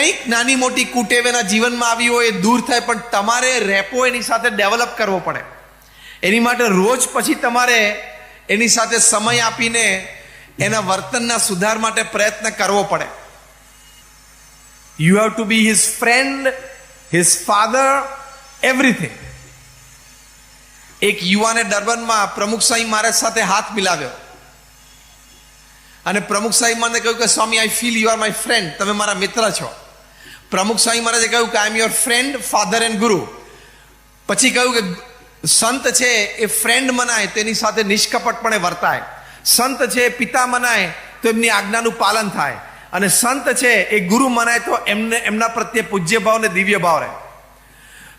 કંઈક નાની મોટી કુટેવ એના જીવનમાં આવી હોય એ દૂર થાય, પણ તમારે રેપો એની સાથે ડેવલપ કરવો પડે. એની માટે રોજ પછી તમારે એની સાથે સમય આપીને એના વર્તનના સુધાર માટે પ્રયત્ન કરવો પડે. You have to be his friend, his father, everything. એક યુવાને ડર્બનમાં પ્રમુખ સાંઈ મહારાજ સાથે હાથ મિલાવ્યો અને પ્રમુખ સાંઈ મહારાજે કહ્યું કે Swami, I feel you are my friend, તમે મારા મિત્ર છો. પ્રમુખ સાંઈ મહારાજે કહ્યું કે I am your friend, father and guru. પછી કહ્યું કે સંત છે એ ફ્રેન્ડ મનાય તેની સાથે નિષ્કપટપણે વર્તાય, સંત છે એ પિતા મનાય તો એમની આજ્ઞાનું પાલન થાય, અને સંત છે એ ગુરુ મનાય તો એમના પ્રત્યે પૂજ્ય ભાવ ને દિવ્ય ભાવ રહે.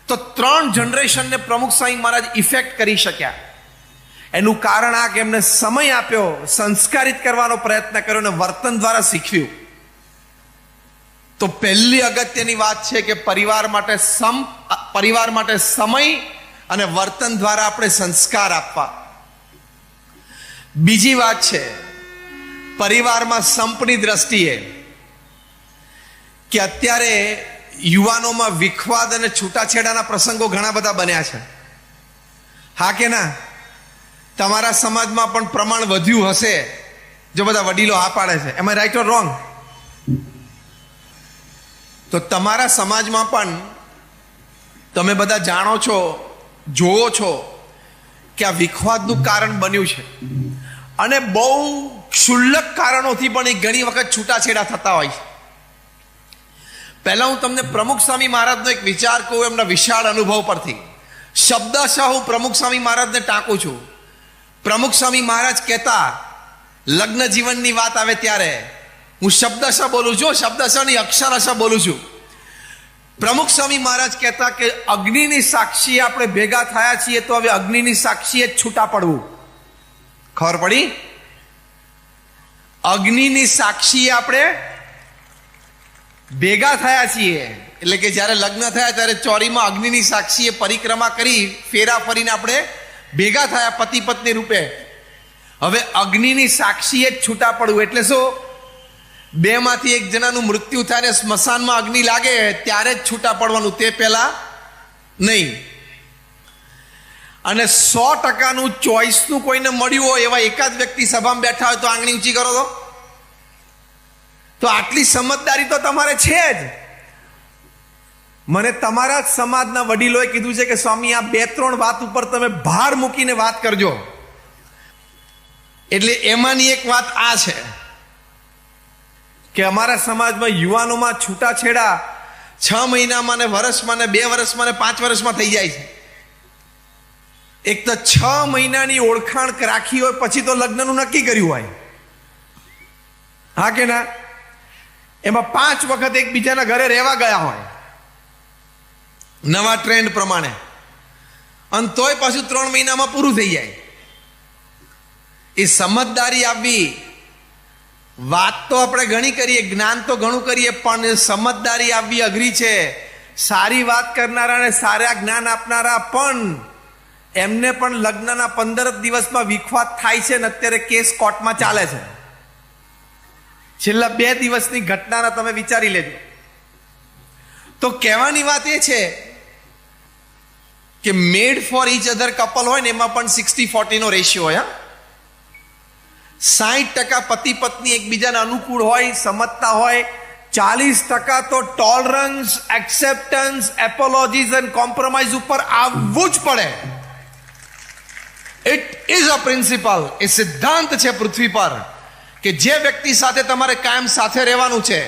તો 3 જનરેશનને પ્રમુખ સાંઈ મહારાજ ઇફેક્ટ કરી શક્યા. એનું કારણ આ કે એમને સમય આપ્યો, સંસ્કારિત કરવાનો પ્રયત્ન કર્યો અને વર્તન દ્વારા શીખવ્યું. તો પહેલી અગત્યની વાત છે કે પરિવાર માટે સમય અને વર્તન દ્વારા આપણે સંસ્કાર આપવા. બીજી વાત છે પરિવારમાં સંપની દ્રષ્ટિએ કે અત્યારે યુવાનોમાં વિખવાદ અને છૂટાછેડાના પ્રસંગો ઘણા બધા બન્યા છે. હા કે ના? તમારા સમાજમાં પણ પ્રમાણ વધ્યું હશે જો બધા વડીલો હા પાડે છે. એમ આઈ રાઈટ ઓર રોંગ? તો તમારા સમાજમાં પણ તમે બધા જાણો છો, જોવો છો કે આ વિખવાદનું કારણ બન્યું છે, અને બહુ ક્ષુલ્લક કારણોથી પણ એ ઘણી વખત છૂટાછેડા થતા હોય છે. પહેલા હું તમને પ્રમુખ સ્વામી મહારાજનો એક વિચાર કહું એમના વિશાળ અનુભવ પરથી. શબ્દશઃ હું પ્રમુખ સ્વામી મહારાજને ટાંકું છું. પ્રમુખ સ્વામી મહારાજ કહેતા, લગ્ન જીવનની વાત આવે ત્યારે હું શબ્દશઃ બોલું છું, શબ્દશઃ ની અક્ષરશઃ બોલું છું. પ્રમુખ સ્વામી મહારાજ કહેતા કે અગ્નિની સાક્ષીએ આપણે ભેગા થયા છીએ તો હવે અગ્નિની સાક્ષીએ જ છૂટા પડવું. ખબર પડી? અગ્નિની સાક્ષીએ આપણે ભેગા થયા છીએ એટલે કે જ્યારે લગ્ન થયા ત્યારે ચોરીમાં અગ્નિની સાક્ષીએ પરિક્રમા કરી, ફેરા ફરીને આપણે ભેગા થયા પતિ પત્ની રૂપે. હવે અગ્નિની સાક્ષીએ જ છૂટા પડવું એટલે શું? 2 માંથી એક જણાનું મૃત્યુ થાય ને સ્મશાનમાં અગ્નિ લાગે ત્યારે જ છૂટા પડવાનું, તે પહેલા નહીં. અને 100%નું ચોઈસનું કોઈને મળ્યું હોય એવા એકાદ વ્યક્તિ સભામાં બેઠા હોય તો આંગળી ઊંચી કરો તો આટલી સમજદારી તો તમારે છે જ. મને તમારા જ સમાજના વડીલોએ કીધું છે કે સ્વામી, આ 2-3 વાત ઉપર તમે ભાર મૂકીને વાત કરજો. એટલે એમાંની એક વાત આ છે કે અમારા સમાજમાં યુવાનોમાં છૂટાછેડા 6 મહિનામાં ને વર્ષમાં ને 2 વર્ષમાં ને 5 વર્ષમાં થઈ જાય છે. એક તો 6 મહિનાની ઓળખાણ રાખી હોય પછી તો લગ્નનું નક્કી કર્યું હોય. હા કે ના? એમાં 5 વખત એકબીજાના ઘરે રહેવા ગયા હોય નવા ટ્રેન્ડ પ્રમાણે, અને તોય પાછું 3 મહિનામાં પૂરું થઈ જાય. એ સમજદારી આવવી. વાત તો આપણે ઘણી કરીએ, જ્ઞાન તો ઘણું કરીએ, પણ સમજદારી આવવી અઘરી છે. સારી વાત કરનારા અને સારા જ્ઞાન આપનારા પણ એમને પણ લગ્નના 15 દિવસમાં વિખવાદ થાય છે ને અત્યારે કેસ કોર્ટમાં ચાલે છે. છેલ્લા 2 દિવસની ઘટનાના તમે વિચારી લેજો. તો કહેવાની વાત એ છે કે મેડ ફોર ઈચ અધર કપલ હોય ને એમાં પણ 60-40 નો રેશિયો હોય. 60% પતિ પત્ની એકબીજાને અનુકૂળ હોય, સમજતા હોય. 40% તો ટોલરન્સ, એક્સેપ્ટન્સ, એપોલોજીસ એન્ડ કોમ્પ્રોમાઇઝ ઉપર આવવું જ પડે. ઇટ ઇઝ અ પ્રિન્સિપલ, એ સિદ્ધાંત છે પૃથ્વી પર કે જે વ્યક્તિ સાથે તમારે કાયમ સાથે રહેવાનું છે,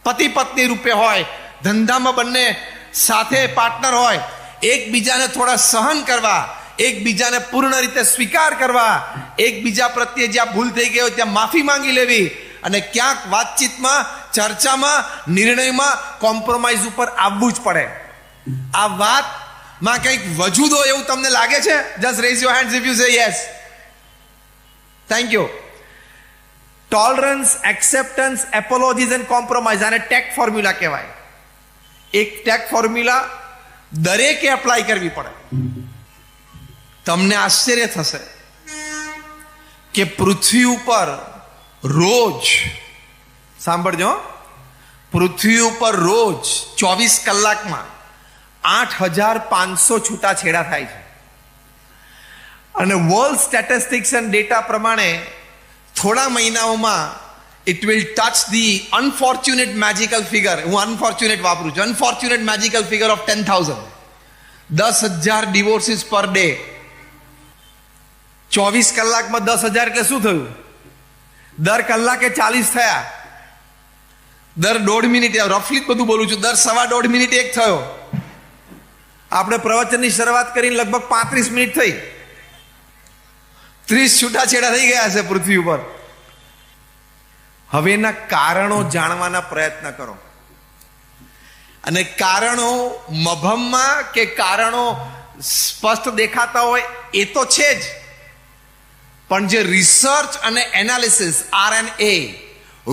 પતિ પત્ની રૂપે હોય, ધંધામાં બંને સાથે પાર્ટનર હોય, એકબીજાને થોડા સહન કરવા, એકબીજાને પૂર્ણ રીતે સ્વીકાર કરવા, એકબીજા પ્રત્યે જ્યાં ભૂલ થઈ ગઈ હોય ત્યાં માફી માંગી લેવી, અને ક્યાંક વાતચીતમાં, ચર્ચામાં, નિર્ણયમાં કોમ્પ્રોમાઇઝ ઉપર આવવું જ પડે. આ વાતમાં કંઈક વજૂદ હોય એવું તમને લાગે છે? Just raise your hands if you say yes. Thank you. Tolerance, acceptance, એપોલોજીસ and compromise, આને ટેક ફોર્મ્યુલા કહેવાય. એક ટેક ફોર્મ્યુલા દરેકે એપ્લાય કરવી પડે. તમને આશ્ચર્ય થશે કે પૃથ્વી ઉપર રોજ, સાંભળજો, પૃથ્વી ઉપર રોજ 24 કલાકમાં 8,500 છૂટાછેડા થાય છે. અને વર્લ્ડ સ્ટેટિસ્ટિક્સ એન્ડ ડેટા પ્રમાણે થોડા મહિનાઓમાં it will touch the unfortunate magical figure, હું અનફોર્ચ્યુનેટ વાપરું છું, unfortunate magical figure of 10,000. 10,000 ડિવોર્સિસ per day. 24 કલાકમાં 10,000 એટલે શું થયું? દર કલાકે 40 થયા, દર 1.5 મિનિટે, રફલી બધું બોલું છું, દર 1.5 મિનિટે એક થયો. આપણે પ્રવચનની શરૂઆત કરીને લગભગ 35 મિનિટ થઈ, 30 છૂટાછેડા થઈ ગયા છે પૃથ્વી ઉપર. હવે એના કારણો જાણવાના પ્રયત્ન કરો. અને કારણો મભમમાં કે કારણો સ્પષ્ટ દેખાતા હોય એ તો છે જ, પણ જે રિસર્ચ અને એનાલિસિસ, RNA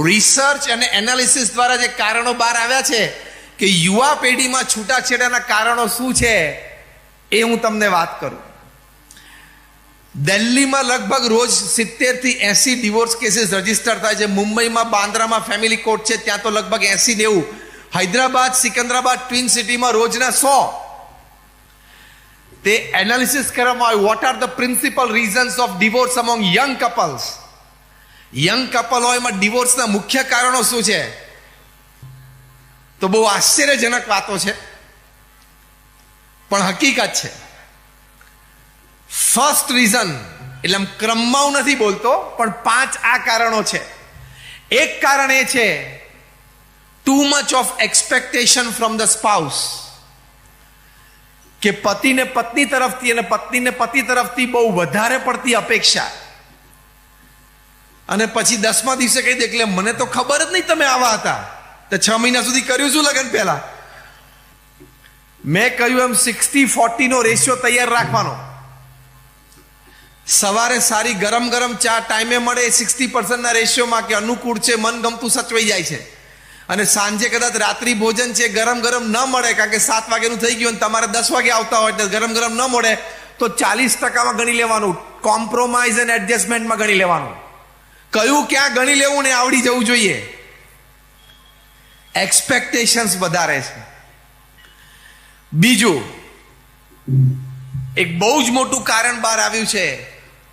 રિસર્ચ અને એનાલિસિસ દ્વારા જે કારણો બહાર આવ્યા છે કે યુવા પેઢીમાં છૂટાછેડાના કારણો શું છે એ હું તમને વાત કરું. દિલ્હીમાં લગભગ રોજ 70 થી 80 ડિવોર્સ કેસીસ રજીસ્ટર થાય છે. મુંબઈમાં બાંદ્રામાં ફેમિલી કોર્ટ છે, ત્યાં તો લગભગ 80-90. હૈદરાબાદ, સિકંદરાબાદ, ટ્વિન સિટીમાં રોજના 100. તે એનાલિસિસ કરવામાં આવ્યું, what are the principal reasons of divorce among young couples. Young couple હોય એમાં ડિવોર્સના મુખ્ય કારણો શું છે? તો બહુ આશ્ચર્યજનક વાતો છે, પણ હકીકત છે. ફર્સ્ટ રીઝન, એટલે આમ ક્રમમાં હું નથી બોલતો, પણ 5 આ કારણો છે. એક કારણ એ છે too much of expectation from the spouse, કે પતિને પત્ની તરફથી અને પત્નીને પતિ તરફથી બહુ વધારે પડતી અપેક્ષા. અને પછી 10મા દિવસે કહી દે એટલે મને તો ખબર જ નહીં તમે આવા હતા, તો 6 મહિના સુધી કર્યું શું લગ્ન પહેલા? મેં કહ્યું એમ 60-40 નો રેશિયો તૈયાર રાખવાનો. સવારે સારી ગરમ ગરમ ચા ટાઈમે મળે 60% ના રેશિયોમાં, કે અનુકૂળ છે, મનગમતું સચવાઈ જાય છે. અને સાંજે કદાચ રાત્રિ ભોજન છે, ગરમ ગરમ ન મળે કારણ કે 7 વાગ્યાનું થઈ ગયું અને તમારે 10 વાગે આવતા હોય એટલે ગરમ ગરમ ન મળે, તો 40%માં ગણી લેવાનું. કોમ્પ્રોમાઇઝ એન્ડ એડજસ્ટમેન્ટમાં ગણી લેવાનું. કયું ક્યાં ગણી લેવું ને આવડી જવું જોઈએ. એક્સપેક્ટેશન્સ વધારે છે. બીજું એક બહુ જ મોટું કારણ બહાર આવ્યું છે,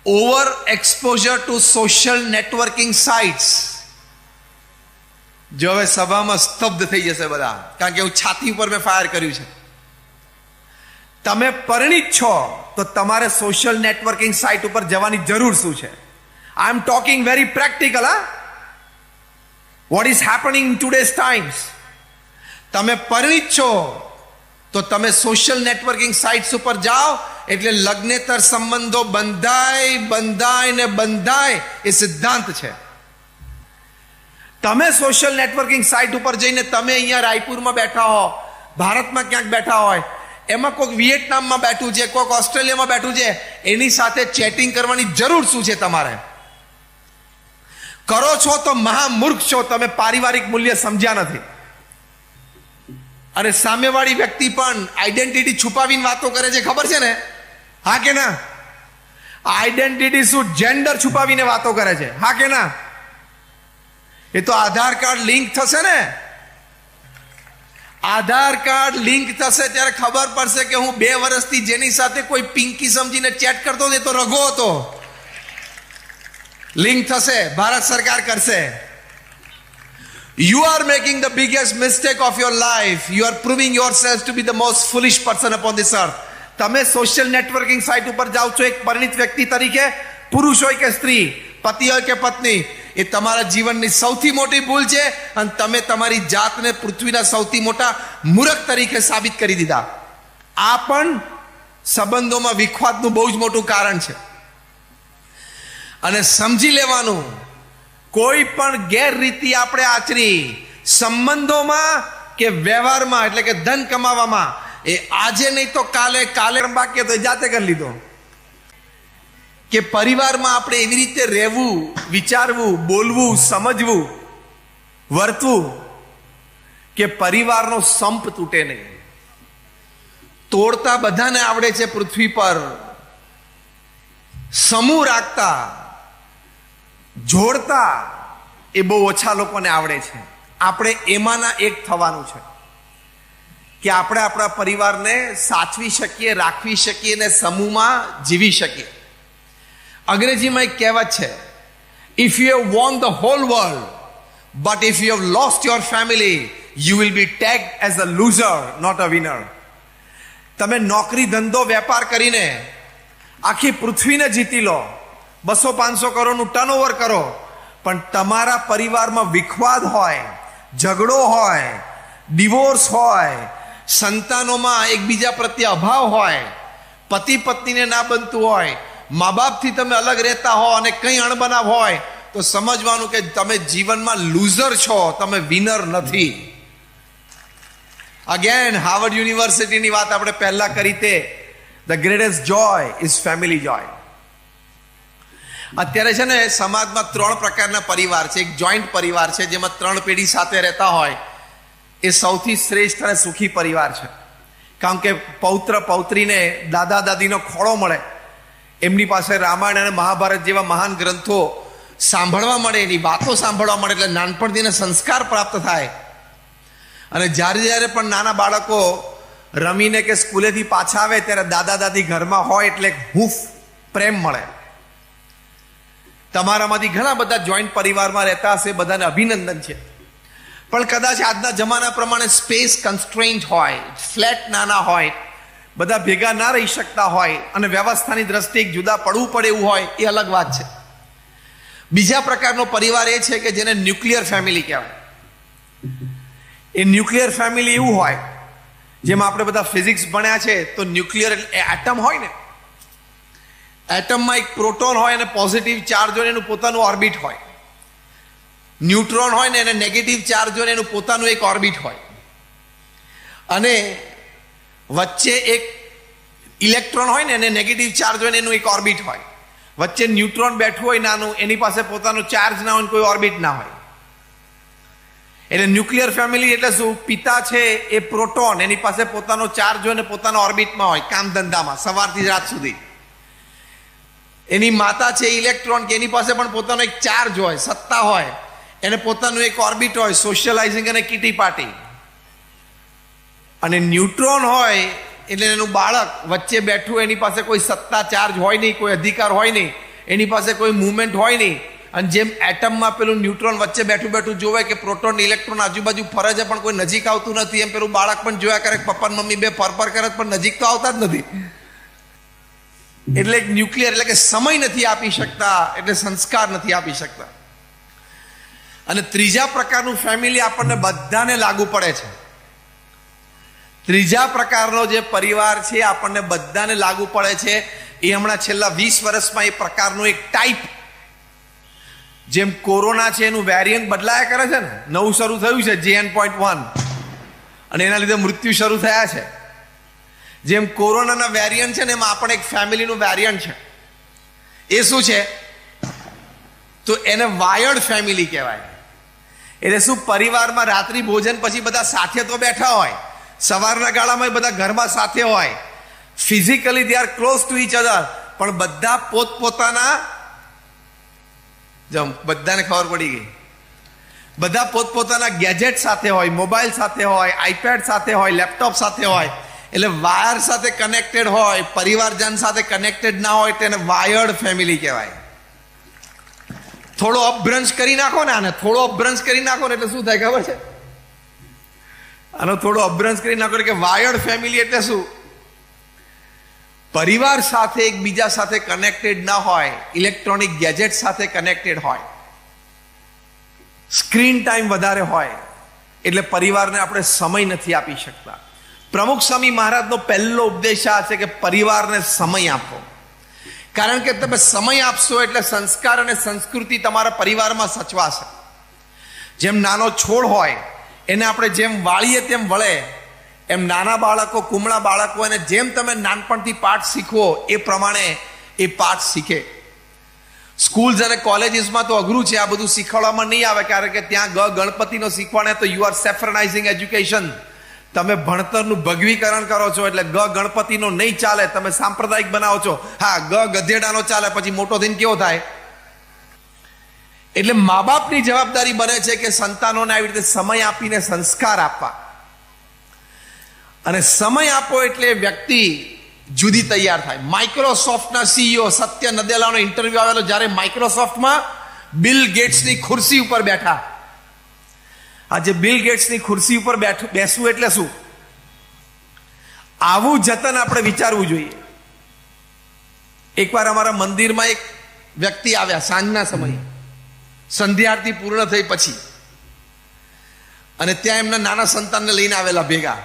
over exposure to social networking sites. જો હવે સભામાં સ્તબ્ધ થઈ જશે બધા, કારણ કે હું છાતી ઉપર મેં ફાયર કર્યું છે. તમે પરિણીત છો તો તમારે સોશિયલ નેટવર્કિંગ સાઇટ ઉપર જવાની જરૂર શું છે? I am talking very practical. What is happening in today's times. તમે પરિણીત છો તો તમે સોશિયલ નેટવર્કિંગ સાઇટ્સ ઉપર જાઓ એટલે લગ્નેતર સંબંધો બંધાય એ સિદ્ધાંત છે. તમે સોશિયલ નેટવર્કિંગ સાઇટ ઉપર જઈને તમે અહીંયા રાયપુરમાં બેઠા હો, ભારતમાં ક્યાંક બેઠા હોય, એમાં કોઈક વિયેટનામમાં બેઠું છે, કોઈક ઓસ્ટ્રેલિયામાં બેઠું છે, એની સાથે ચેટિંગ કરવાની જરૂર શું છે? તમારે કરો છો તો મહામૂર્ખ છો, તમે પારિવારિક મૂલ્ય સમજ્યા નથી. અને સામેવાળી વ્યક્તિ પણ આઈડેન્ટિટી છુપાવીને વાતો કરે છે, ખબર છે ને? હા કે ના? આઈડેન્ટિટી શું? જેન્ડર છુપાવીને વાતો કરે છે, હા કે ના? એ તો આધાર કાર્ડ લિંક થશે ને, આધાર કાર્ડ લિંક થશે ત્યારે ખબર પડશે કે હું 2 વર્ષથી જેની સાથે કોઈ પિંકી સમજીને ચેટ કરતો હતો એ તો રઘો હતો. લિંક થશે, ભારત સરકાર કરશે. You are making the biggest mistake of your life. You are proving yourselves to be the most foolish person upon this earth. તમે સોશિયલ નેટવર્કિંગ સાઇટ ઉપર જાઓ છો એક પરિણીત વ્યક્તિ તરીકે, પુરુષ હોય કે સ્ત્રી, પતિ હોય કે પત્ની, એ તમારા જીવનની સૌથી મોટી ભૂલ છે. અને તમે તમારી જાતને પૃથ્વીના સૌથી મોટા મૂર્ખ તરીકે સાબિત કરી દીધા. આ પણ સંબંધોમાં વિખવાદનું બહુ જ મોટું કારણ છે. અને સમજી લેવાનું, કોઈ પણ ગેરરીતિ આપણે આચરી સંબંધોમાં કે વ્યવહારમાં, એટલે કે ધન કમાવામાં, એ આજે નહીં તો કાલે બાકી તો જાતે કરી લીધો. કે પરિવારમાં આપણે એવી રીતે રહેવું, વિચારવું, બોલવું, સમજવું, વર્તવું કે પરિવારનો સંપ તૂટે નહીં. તોડતા બધાને આવડે છે પૃથ્વી પર, સમૂહ રાખતા, જોડતા એ બહુ ઓછા લોકોને આવડે છે. આપણે એમાંના એક થવાનું છે કે આપણે આપણા પરિવારને સાચવી શકીએ, રાખવી શકીએ અને સમૂહમાં જીવી શકીએ. અંગ્રેજીમાં એક કહેવત છે, if you have won the whole world but if you have lost your family you will be tagged as a loser not a winner. તમે નોકરી, ધંધો, વેપાર કરીને આખી પૃથ્વીને જીતી લો, 200-500 કરોડનું ટર્નઓવર કરો, પણ તમારા પરિવારમાં વિખવાદ હોય, ઝઘડો હોય, ડિવોર્સ હોય, સંતાનોમાં એકબીજા પ્રત્યે અભાવ હોય, પતિ પત્નીને ના બનતું હોય, મા બાપથી તમે અલગ રહેતા હો અને કંઈ અણબનાવ હોય, તો સમજવાનું કે તમે જીવનમાં લૂઝર છો, તમે વિનર નથી. અગેન હાર્વર્ડ યુનિવર્સિટીની વાત આપણે પહેલા કરી તે the greatest joy is family joy. અત્યારે છે ને સમાજમાં 3 પ્રકારના પરિવાર છે. એક જોઈન્ટ પરિવાર છે જેમાં 3 પેઢી સાથે રહેતા હોય, એ સૌથી શ્રેષ્ઠ અને સુખી પરિવાર છે. કારણ કે પૌત્ર પૌત્રીને દાદા દાદીનો ખોળો મળે, એમની પાસે રામાયણ અને મહાભારત જેવા મહાન ગ્રંથો સાંભળવા મળે, એની વાતો સાંભળવા મળે, એટલે નાનપણથીને સંસ્કાર પ્રાપ્ત થાય. અને જ્યારે જ્યારે પણ નાના બાળકો રમીને કે સ્કૂલેથી પાછા આવે ત્યારે દાદા દાદી ઘરમાં હોય એટલે હૂંફ પ્રેમ મળે. તમારામાંથી ઘણા બધા જોઈન્ટ પરિવારમાં રહેતા હશે, બધાને અભિનંદન છે. પણ કદાચ આજના જમાના પ્રમાણે સ્પેસ કન્સ્ટ્રેન્ટ હોય, ફ્લેટ નાના હોય, બધા ભેગા ના રહી શકતા હોય અને વ્યવસ્થાની દ્રષ્ટિએ જુદા પડવું પડે એવું હોય, એ અલગ વાત છે. બીજા પ્રકારનો પરિવાર એ છે કે જેને ન્યુક્લિયર ફેમિલી કહેવાય. એ ન્યુક્લિયર ફેમિલી એવું હોય, જેમાં આપણે બધા ફિઝિક્સ ભણ્યા છે તો ન્યુક્લિયર એટલે એટમ હોય ને, એટમમાં એક પ્રોટોન હોય અને પોઝિટિવ ચાર્જ હોય, એનું પોતાનું ઓર્બિટ હોય. ન્યુટ્રોન હોય ને એને નેગેટિવ ચાર્જ હોય, એનું પોતાનું એક ઓર્બિટ હોય. અને વચ્ચે એક ઇલેક્ટ્રોન હોય ને એને નેગેટિવ ચાર્જ હોય ને એનું એક ઓર્બિટ હોય. વચ્ચે ન્યુટ્રોન બેઠું હોય નાનું, એની પાસે પોતાનો ચાર્જ ના હોય, કોઈ ઓર્બિટ ના હોય. એટલે ન્યુક્લિયર ફેમિલી એટલે શું? પિતા છે એ પ્રોટોન, એની પાસે પોતાનો ચાર્જ હોય ને પોતાના ઓર્બિટમાં હોય, કામ ધંધામાં સવારથી રાત સુધી. એની માતા છે ઇલેક્ટ્રોન, કે એની પાસે પણ પોતાનો એક ચાર્જ હોય, સત્તા હોય, એને પોતાનું એક ઓર્બિટ હોય, સોશિયલાઇઝિંગ અને કીટી પાર્ટી. અને ન્યુટ્રોન હોય એટલે એનું બાળક વચ્ચે બેઠું, એની પાસે કોઈ સત્તા, ચાર્જ હોય નહીં, કોઈ અધિકાર હોય નહીં, એની પાસે કોઈ મુવમેન્ટ હોય નહીં. અને જેમ એટમમાં પેલું ન્યુટ્રોન વચ્ચે બેઠું બેઠું જોવે કે પ્રોટોન ઇલેક્ટ્રોન આજુબાજુ ફરે છે પણ કોઈ નજીક આવતું નથી, એમ પેલું બાળક પણ જોયા કરે, પપ્પા મમ્મી બે ફરફર કરે પણ નજીક તો આવતા જ નથી. એટલે ન્યુક્લિયર એટલે કે સમય નથી આપી શકતા, એટલે સંસ્કાર નથી આપી શકતા. અને ત્રીજા પ્રકારનું ફેમિલી આપણને બધાને લાગુ પડે છે. ત્રીજા પ્રકારનો જે પરિવાર છે આપણને બધાને લાગુ પડે છે. એ હમણાં છેલ્લા 20 વર્ષમાં એ પ્રકારનું એક ટાઈપ, જેમ કોરોના છે એનું વેરિયન્ટ બદલાયા કરે છે ને, નવું શરૂ થયું છે JN.1 અને એના લીધે મૃત્યુ શરૂ થયા છે. જેમ કોરોનાના વેરિયન્ટ છે ને એમાં આપણે એક ફેમિલીનું વેરિયન્ટ છે. એ શું છે? તો એને વાયર્ડ ફેમિલી કહેવાય. એટલે શું? પરિવારમાં રાત્રિ ભોજન પછી બધા સાથે તો બેઠા હોય, સવારના ગાળામાં બધા ઘરમાં સાથે હોય, physically they are close to each other, પણ બધા પોતપોતાના, બધાને ખબર પડી ગઈ, બધા પોતપોતાના ગેજેટ સાથે હોય, મોબાઈલ સાથે હોય, આઈપેડ સાથે હોય, લેપટોપ સાથે હોય. એટલે વાયર સાથે કનેક્ટેડ હોય, પરિવારજન સાથે કનેક્ટેડ ના હોય, તેને વાયર્ડ ફેમિલી કહેવાય. થોડો અપભ્રંશ કરી નાખો ને, આને થોડો અપભ્રંશ કરી નાખો ને એટલે શું થાય ખબર છે? આનો થોડો અપભ્રંશ કરી નાખો કે વાયર્ડ ફેમિલી એટલે શું? પરિવાર સાથે એકબીજા સાથે કનેક્ટેડ ના હોય, ઇલેક્ટ્રોનિક ગેજેટ સાથે કનેક્ટેડ હોય, સ્ક્રીન ટાઈમ વધારે હોય, એટલે પરિવારને આપણે સમય નથી આપી શકતા. પ્રમુખ સ્વામી મહારાજનો પહેલો ઉપદેશ આ છે કે પરિવારને સમય આપો. કારણ કે તમે સમય આપશો એટલે સંસ્કાર અને સંસ્કૃતિ તમારા પરિવારમાં સચવાશે. જેમ નાનો છોડ હોય એને આપણે જેમ વાળીએ તેમ વળે, એમ નાના બાળકો, કુમળા બાળકો, અને જેમ તમે નાનપણથી પાઠ શીખવો એ પ્રમાણે એ પાઠ શીખે. સ્કૂલ્સ અને કોલેજીસમાં તો અઘરું છે, આ બધું શીખવાડવામાં નહીં આવે, કારણ કે ત્યાં ગણપતિનો શીખવાડે તો યુ આર સેફરનાઇઝિંગ એજ્યુકેશન. તમે ભણતરનું ભગવીકરણ કરો છો, એટલે ગણપતિનો નહીં ચાલે, તમે સાંપ્રદાયિક બનાવો છો. હા, ગધેડાનો ચાલે, પછી મોટો થઈને કેવો થાય? એટલે મા બાપની જવાબદારી બને છે કે સંતાનોને આવી રીતે સમય આપીને સંસ્કાર આપવા. અને સમય આપો એટલે વ્યક્તિ જુદી તૈયાર થાય. માઇક્રોસોફ્ટના સીઈઓ સત્ય નદેલાનો ઇન્ટરવ્યુ આવેલો, જ્યારે માઇક્રોસોફ્ટમાં બિલ ગેટ્સની ખુરશી ઉપર બેઠા. આજે બિલ ગેટ્સની ખુરશી ઉપર બેસવું એટલે શું? આવું જતન આપણે વિચારવું જોઈએ. એકવાર અમારા મંદિરમાં એક વ્યક્તિ આવ્યા સાંજના સમયે, સંધ્યા આરતી પૂર્ણ થઈ પછી, અને ત્યાં એમના નાના સંતાનને લઈને આવેલા ભેગા.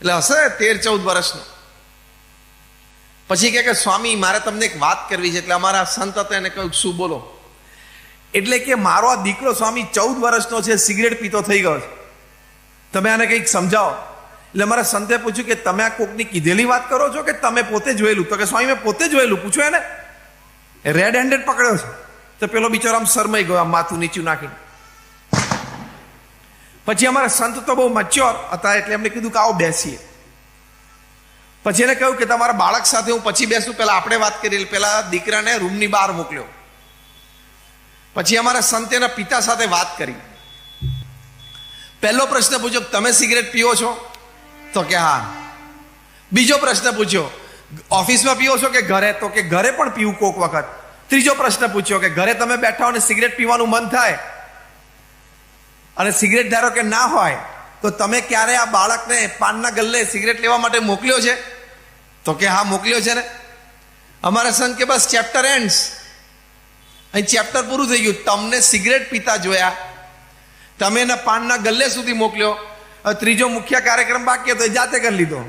એટલે હશે 13-14 વર્ષનો. પછી કે સ્વામી મારે તમને એક વાત કરવી છે. એટલે અમારા સંત હતા, એને કહ્યું શું બોલો? એટલે કે મારો આ દીકરો સ્વામી 14 વર્ષનો છે, સિગરેટ પીતો થઈ ગયો છે, તમે આને કંઈક સમજાવો. એટલે અમારા સંતે પૂછ્યું કે તમે આ કોકની કીધેલી વાત કરો છો કે તમે પોતે જોયેલું? તો કે સ્વામી મેં પોતે જોયેલું. પૂછ્યું એને, રેડ હેન્ડેડ પકડ્યો છે. તો પેલો બિચારો આમ શરમાઈ ગયો, આમ માથું નીચું નાખીને. પછી અમારા સંત તો બહુ મચ્યોર હતા, એટલે એમને કીધું કે આવો બેસીએ. પછી એને કહ્યું કે તમારા બાળક સાથે હું પછી બેસું, પહેલા આપણે વાત કરી. પેલા દીકરાને રૂમની બહાર મોકલ્યો. પછી અમારા સંત એના પિતા સાથે વાત કરી. પહેલો પ્રશ્ન પૂછ્યો, તમે સિગરેટ પીવો છો? તો કે હા. બીજો પ્રશ્ન પૂછ્યો, ઓફિસમાં પીવો છો કે ઘરે? તો કે ઘરે પણ પીવું કોક વખત. ત્રીજો પ્રશ્ન પૂછ્યો કે ઘરે તમે બેઠા હો અને સિગરેટ પીવાનું મન થાય અને સિગરેટ ધારો કે ના હોય, તો તમે ક્યારે આ બાળકને પાનના ગલ્લે સિગરેટ લેવા માટે મોકલ્યો છે? તો કે હા મોકલ્યો છે ને. અમારા સંત કે બસ ચેપ્ટર એન્ડ્સ, અહીં ચેપ્ટર પૂરું થઈ ગયું. તમને સિગરેટ પીતા જોયા, તમે એના પાનના ગલ્લે સુધી મોકલ્યો, ત્રીજો મુખ્ય કાર્યક્રમ બાકી હતો એ જાતે કરી લીધો.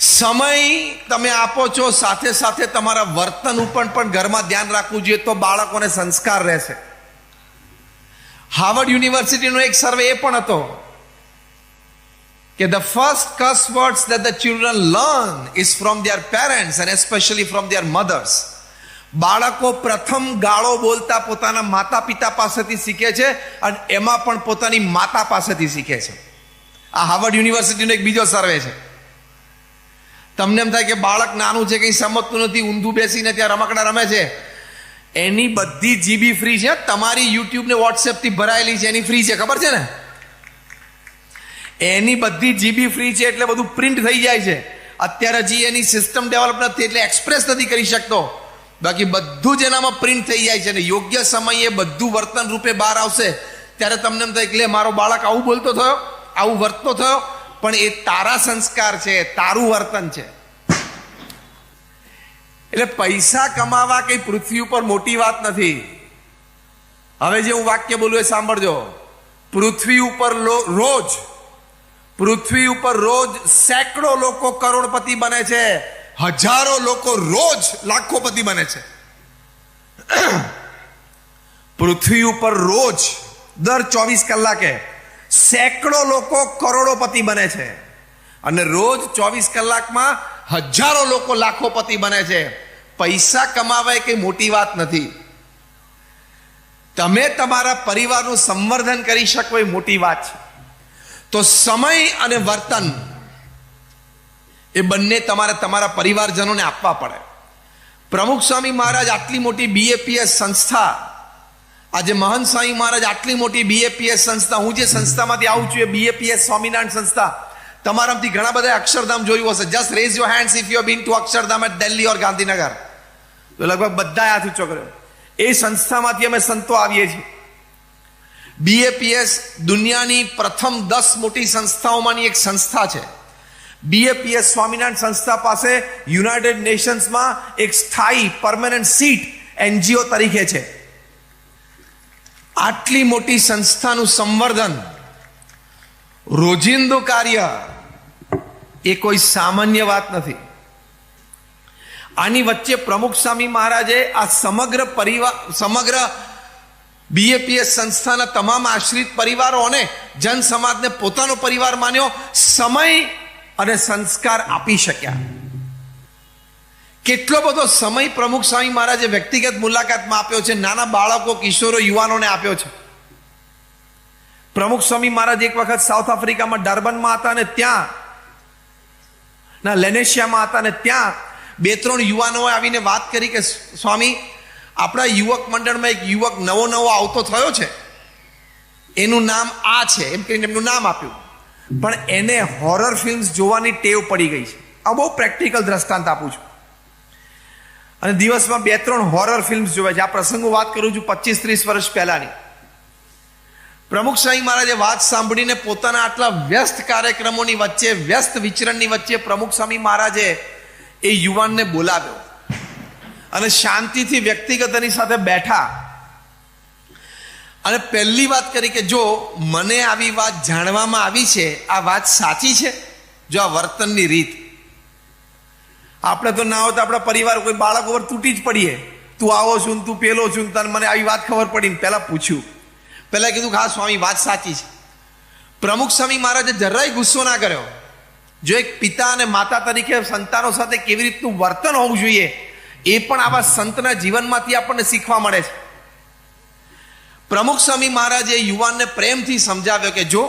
સમય તમે આપો છો, સાથે સાથે તમારા વર્તન ઉપર પણ ઘરમાં ધ્યાન રાખવું જોઈએ, તો બાળકોને સંસ્કાર રહેશે. હાર્વર્ડ યુનિવર્સિટીનો એક સર્વે એ પણ હતો કે the first curse words that the children learn is from their parents and especially from their mothers. બાળકો પ્રથમ ગાળો બોલતા પોતાના માતા પિતા પાસેથી શીખે છે, અને એમાં પણ પોતાની માતા પાસેથી શીખે છે. આ હાર્વર્ડ યુનિવર્સિટીનો એક બીજો સર્વે છે. તમને એમ થાય કે બાળક નાનું છે, કંઈ સમજતું નથી, ઊંધું બેસીને ત્યાં રમકડા રમે છે. એની બધી જીબી ફ્રી છે. તમારી યુટ્યુબ ને વોટ્સએપ થી ભરાયેલી છે, એની ફ્રી છે, ખબર છે ને? એની બધી જીબી ફ્રી છે, એટલે બધું પ્રિન્ટ થઈ જાય છે. અત્યારે હજી એની સિસ્ટમ ડેવલપ નથી, એટલે એક્સપ્રેસ નથી કરી શકતો. બાકી બધું જ એનામાં પ્રિન્ટ થઈ જાય છે, અને યોગ્ય સમયે બધું વર્તન રૂપે બહાર આવશે. ત્યારે તમને એમ થાય કે મારો બાળક આવું બોલતો થયો, આવું વર્તતો થયો, પણ એ તારા સંસ્કાર છે, તારું વર્તન છે. એટલે પૈસા કમાવા કઈ પૃથ્વી ઉપર મોટી વાત નથી. હવે જે હું વાક્ય બોલું એ સાંભળજો. પૃથ્વી ઉપર રોજ સેંકડો લોકો કરોડપતિ બને છે, હજારો લોકો રોજ લાખોપતિ બને છે. પૃથ્વી ઉપર રોજ દર 24 કલાકે સેંકડો લોકો કરોડોપતિ બને છે, અને રોજ 24 કલાકમાં હજારો લોકો લાખોપતિ બને છે. પૈસા કમાવા એ કઈ મોટી વાત નથી. તમે તમારા પરિવારનું સંવર્ધન કરી શકો એ મોટી વાત છે. તો સમય અને વર્તન એ બંને તમારે તમારા પરિવારજનોને આપવા પડે. પ્રમુખ સ્વામી મહારાજ આટલી મોટી BAPS સંસ્થા, આજે મહંત સ્વામી મહારાજ આટલી મોટી BAPS સંસ્થા, હું જે સંસ્થામાંથી આવું છું એ BAPS સ્વામિનારાયણ સંસ્થા. તમારામાંથી ઘણા બધા અક્ષરધામ જોયું હશે. Just raise your hands if you have been to Akshardham at Delhi or Gandhinagar. તો લગભગ બધા હાથ ઊંચો કર્યો. એ સંસ્થામાંથી અમે સંતો આવીએ છીએ. BAPS દુનિયાની પ્રથમ 10 મોટી સંસ્થાઓમાંની એક સંસ્થા છે. BAPS સ્વામિનારાયણ સંસ્થા પાસે યુનાઇટેડ નેશન્સમાં એક સ્થાયી પરમેનન્ટ સીટ NGO તરીકે છે. આટલી મોટી સંસ્થાનું સંવર્ધન, રોજિંદુ કાર્ય એ કોઈ સામાન્ય વાત નથી. આની વચ્ચે પ્રમુખ સ્વામી મહારાજે આ સમગ્ર BAPS સંસ્થાના તમામ આશ્રિત પરિવારો અને જન સમાજને પોતાનો પરિવાર માન્યો, સમય અને સંસ્કાર આપી શક્યા. કેટલો બધો સમય પ્રમુખ સ્વામી મહારાજે વ્યક્તિગત મુલાકાતમાં આપ્યો છે, નાના બાળકો, કિશોરો, યુવાનોને આપ્યો છે. પ્રમુખ સ્વામી મહારાજ એક વખત સાઉથ આફ્રિકામાં ડર્બનમાં હતા, અને ત્યાં લેનેશિયામાં હતા, અને ત્યાં 2-3 યુવાનોએ આવીને વાત કરી કે સ્વામી આપણા યુવક મંડળમાં એક યુવક નવો આવતો થયો છે, એનું નામ આ છે એમ કરીને એમનું નામ આપ્યું, પણ એને હોરર ફિલ્મ્સ જોવાની ટેવ પડી ગઈ છે. આ બહુ પ્રેક્ટિકલ દ્રષ્ટાંત આપું છું. અને દિવસમાં 2-3 હોરર ફિલ્મ્સ જોવે છે. આ પ્રસંગો વાત કરું છું 25-30 વર્ષ પહેલાની. પ્રમુખ સ્વામી મહારાજે વાત સાંભળીને પોતાના આટલા વ્યસ્ત કાર્યક્રમોની વચ્ચે, વ્યસ્ત વિચરણની વચ્ચે પ્રમુખ સ્વામી મહારાજે એ યુવાનને બોલાવ્યો અને શાંતિથી વ્યક્તિગત એની સાથે બેઠા અને પહેલી વાત કરી કે જો મને આવી વાત જાણવામાં આવી છે, આ વાત સાચી છે? જો આ વર્તનની રીત, આપણે તો ના હોય તો આપણા પરિવાર કોઈ બાળક ઉપર તૂટી જ પડીએ, તું આવો છું તું પેલો છું, તને મને આવી વાત ખબર પડી ને પહેલા પૂછ્યું, પહેલા કીધું કે હા સ્વામી વાત સાચી છે. પ્રમુખ સ્વામી મહારાજે જરાય ગુસ્સો ના કર્યો. જો એક પિતા અને માતા તરીકે સંતાનો સાથે કેવી રીતનું વર્તન હોવું જોઈએ એ પણ આવા સંતના જીવનમાંથી આપણને શીખવા મળે છે. પ્રમુખ સ્વામી મહારાજે યુવાનને પ્રેમથી સમજાવ્યો કે જો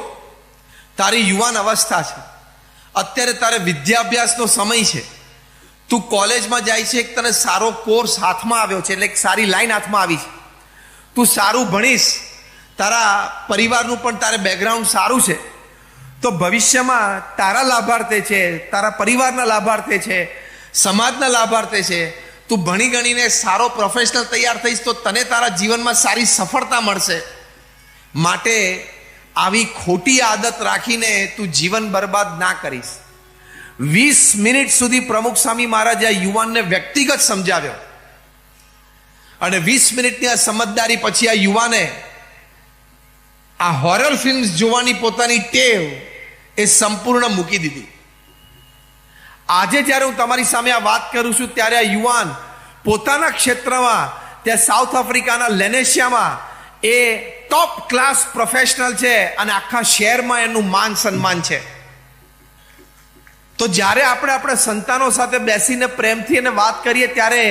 તારી યુવાન અવસ્થા છે, અત્યારે તારે વિદ્યાભ્યાસનો સમય છે, તું કોલેજમાં જાય છે, એક તને સારો કોર્સ હાથમાં આવ્યો છે, એટલે એક સારી લાઈન હાથમાં આવી છે, તું સારું ભણીશ, તારા પરિવારનું પણ તારે બેકગ્રાઉન્ડ સારું છે, તો ભવિષ્યમાં તારા લાભાર્થે છે, તારા પરિવારના લાભાર્થે છે, સમાજના લાભાર્થે છે. તું ભણી ગણીને સારો પ્રોફેશનલ તૈયાર થઈશ તો તને તારા જીવનમાં સારી સફળતા મળશે. માટે આવી ખોટી આદત રાખીને તું જીવન બરબાદ ના કરીશ. 20 મિનિટ સુધી પ્રમુખ સ્વામી મહારાજે આ યુવાનને વ્યક્તિગત સમજાવ્યો અને 20 મિનિટની આ સમજદારી પછી આ યુવાને આ હોરર ફિલ્મ્સ જોવાની પોતાની ટેવ એ સંપૂર્ણ મૂકી દીધી. આજે જ્યારે હું તમારી સામે આ વાત કરું છું ત્યારે આ યુવાન પોતાના ક્ષેત્રમાં ત્યાં સાઉથ આફ્રિકાના લેનેશિયામાં એ ટોપ ક્લાસ પ્રોફેશનલ છે અને આખા શહેરમાં એનું માન સન્માન છે. તો જ્યારે આપણે આપણા સંતાનો સાથે બેસીને પ્રેમથી એને વાત કરીએ ત્યારે